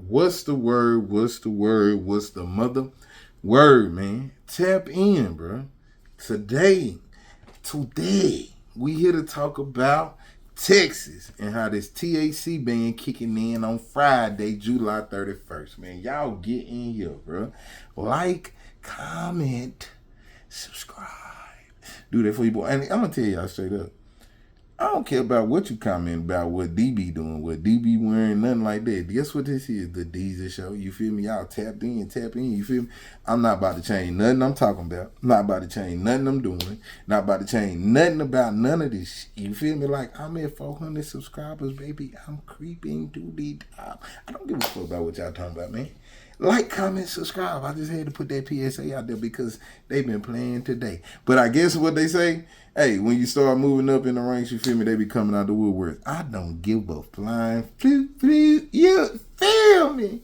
What's the word? What's the word? What's the mother word, man? Tap in, bro. Today, we here to talk about Texas and how this THC ban kicking in on Friday, July 31st. Man, y'all get in here, bro. Like, comment, subscribe. Do that for you, boy. And I'm gonna tell y'all straight up. I don't care about what you comment about, what DB doing, what DB wearing, nothing like that. Guess what this is? The Deezy show. You feel me? Y'all tap in. You feel me? I'm not about to change nothing I'm talking about. Not about to change nothing I'm doing. Not about to change nothing about none of this. You feel me? Like, I'm at 400 subscribers, baby. I'm creeping to the top. I don't give a fuck about what y'all talking about, man. Like, comment, subscribe. I just had to put that PSA out there because they've been playing today. But I guess what they say, hey, when you start moving up in the ranks, you feel me, they be coming out the woodwork. I don't give a flying flip. You feel me?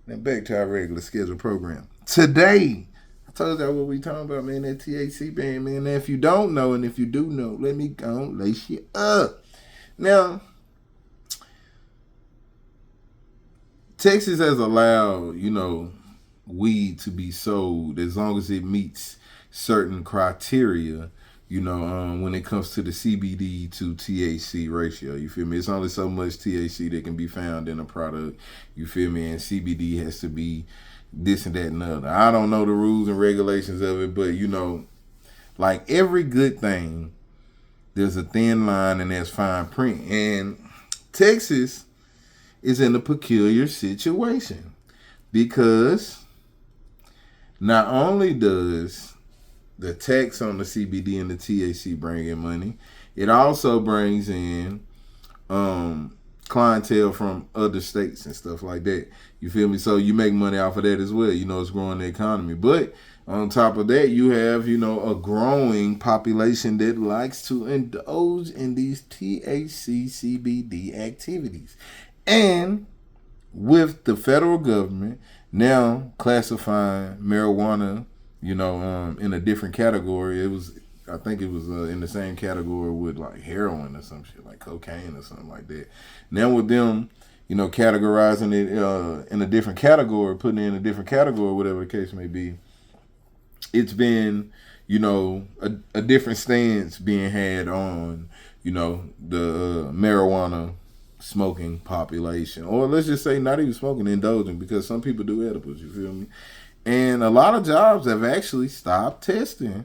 Now back to our regular scheduled program. Today, I told y'all what we talking about, man, that THC ban, man. Now, if you don't know and if you do know, let me go and lace you up. Now, Texas has allowed, weed to be sold as long as it meets certain criteria, when it comes to the CBD to THC ratio. You feel me? It's only so much THC that can be found in a product. You feel me? And CBD has to be this and that and other. I don't know the rules and regulations of it, but, like every good thing, there's a thin line and there's fine print. And Texas is in a peculiar situation because not only does the tax on the CBD and the THC bring in money, it also brings in clientele from other states and stuff like that. You feel me? So you make money off of that as well. It's growing the economy. But on top of that, you have, a growing population that likes to indulge in these THC CBD activities. And with the federal government now classifying marijuana, in a different category, I think it was in the same category with like heroin or some shit, like cocaine or something like that. Now with them, categorizing it in a different category, putting it in a different category, whatever the case may be, it's been, a different stance being had on, the marijuana smoking population, or let's just say not even smoking, indulging, because some people do edibles, you feel me? And a lot of jobs have actually stopped testing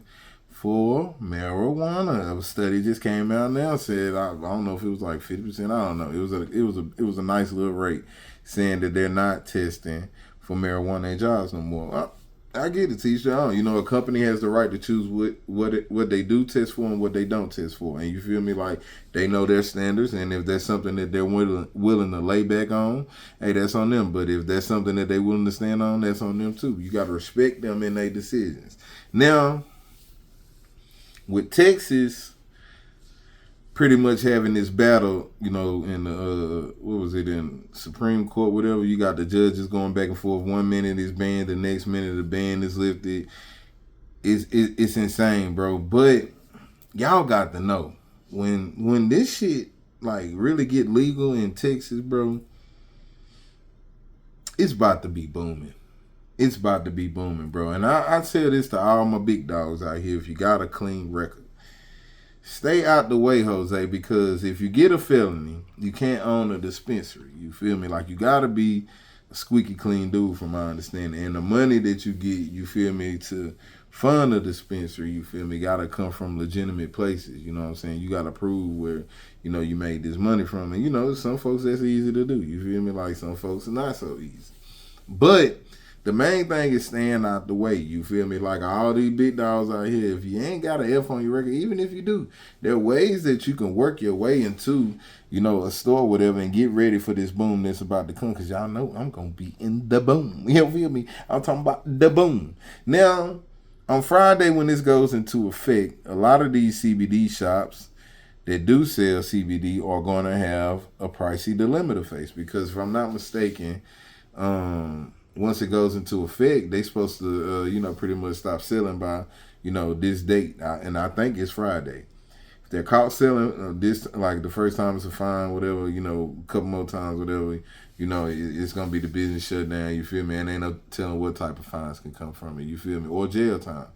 for marijuana. A study just came out now, said I don't know if it was like 50%, I don't know. It was a nice little rate saying that they're not testing for marijuana in jobs no more. I get it, teacher. A company has the right to choose what they do test for and what they don't test for. And you feel me? Like, they know their standards, and if that's something that they're willing to lay back on, hey, that's on them. But if that's something that they're willing to stand on, that's on them too. You got to respect them in their decisions. Now, with Texas pretty much having this battle, in the, in Supreme Court, whatever, you got the judges going back and forth. 1 minute is banned, the next minute the ban is lifted. It's insane, bro. But y'all got to know, when this shit, like, really get legal in Texas, bro, it's about to be booming. It's about to be booming, bro. And I tell this to all my big dogs out here, if you got a clean record, stay out the way, Jose, because if you get a felony, you can't own a dispensary. You feel me? Like, you got to be a squeaky clean dude, from my understanding. And the money that you get, you feel me, to fund a dispensary, you feel me, got to come from legitimate places. You know what I'm saying? You got to prove where, you made this money from. And, some folks, that's easy to do. You feel me? Like, some folks, it's not so easy. But the main thing is staying out the way. You feel me? Like, all these big dogs out here, if you ain't got an F on your record, even if you do, there are ways that you can work your way into, a store or whatever, and get ready for this boom that's about to come, because y'all know I'm going to be in the boom. You feel me? I'm talking about the boom. Now, on Friday, when this goes into effect, a lot of these CBD shops that do sell CBD are going to have a pricey dilemma to face, because if I'm not mistaken, once it goes into effect, they supposed to, pretty much stop selling by, this date. And I think it's Friday. If they're caught selling this, like the first time it's a fine, whatever, a couple more times, whatever, it's gonna be the business shutdown. You feel me? And ain't no telling what type of fines can come from it. You feel me? Or jail time.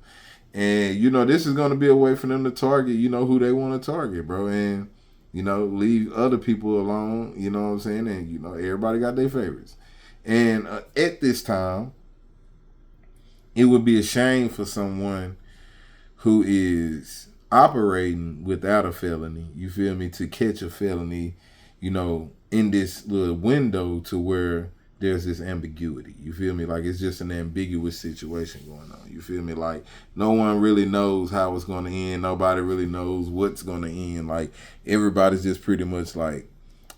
And this is gonna be a way for them to target, who they want to target, bro. And leave other people alone. You know what I'm saying? And everybody got their favorites. And at this time, it would be a shame for someone who is operating without a felony, you feel me, to catch a felony, in this little window to where there's this ambiguity. You feel me? Like, it's just an ambiguous situation going on. You feel me? Like, no one really knows how it's going to end. Nobody really knows what's going to end. Like, everybody's just pretty much like,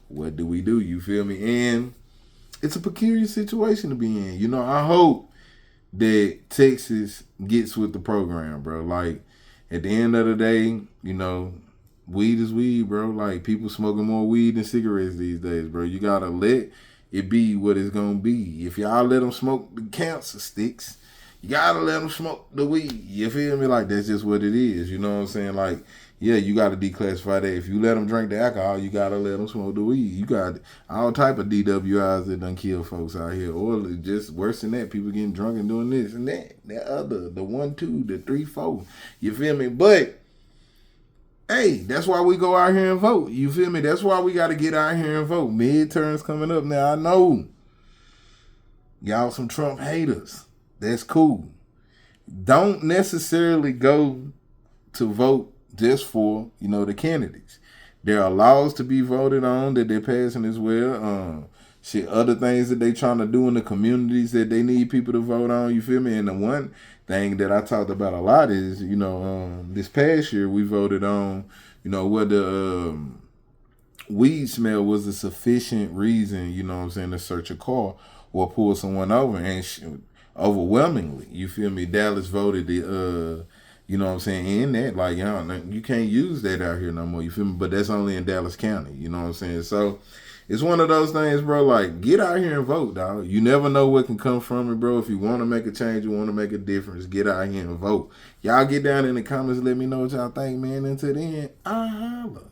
what do we do? You feel me? And it's a peculiar situation to be in. I hope that Texas gets with the program, bro. Like, at the end of the day, weed is weed, bro. Like, people smoking more weed than cigarettes these days, bro. You gotta let it be what it's gonna be. If y'all let them smoke the cancer sticks, you gotta let them smoke the weed. You feel me? Like, that's just what it is. You know what I'm saying? Like, yeah, you gotta declassify that. If you let them drink the alcohol, you gotta let them smoke the weed. You got all type of DWIs that done kill folks out here. Or just worse than that, people getting drunk and doing this and that other, the 1, 2, the 3, 4. You feel me? But hey, that's why we go out here and vote. You feel me? That's why we got to get out here and vote. Midterms coming up now. I know y'all some Trump haters. That's cool. Don't necessarily go to vote just for, the candidates. There are laws to be voted on that they're passing as well. Other things that they trying to do in the communities that they need people to vote on. You feel me? And the one thing that I talked about a lot is, this past year we voted on, whether weed smell was a sufficient reason, to search a car or pull someone over. And overwhelmingly, you feel me, Dallas voted the, in that. Like, you can't use that out here no more. You feel me? But that's only in Dallas County. You know what I'm saying? So it's one of those things, bro. Like, get out here and vote, dog. You never know what can come from it, bro. If you want to make a change, you want to make a difference, get out here and vote. Y'all get down in the comments, let me know what y'all think, man. Until then, I holla.